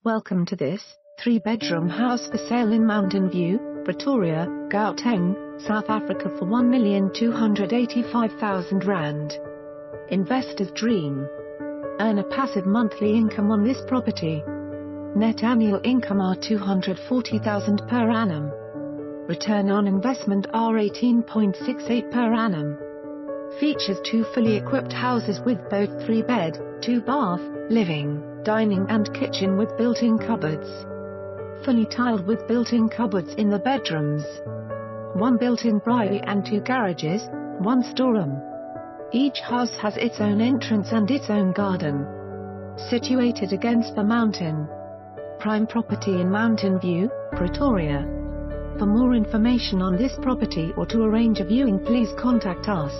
Welcome to this 3-bedroom house for sale in Mountain View, Pretoria, Gauteng, South Africa for R1,285,000. Investor's dream. Earn a passive monthly income on this property. Net annual income R240,000 per annum. Return on investment R18.68 per annum. Features 2 fully equipped houses with both 3-bed, 2-bath, living, dining and kitchen with built-in cupboards. Fully tiled with built-in cupboards in the bedrooms. 1 built-in braai and 2 garages, 1 storeroom. Each house has its own entrance and its own garden. Situated against the mountain. Prime property in Mountain View, Pretoria. For more information on this property or to arrange a viewing, please contact us.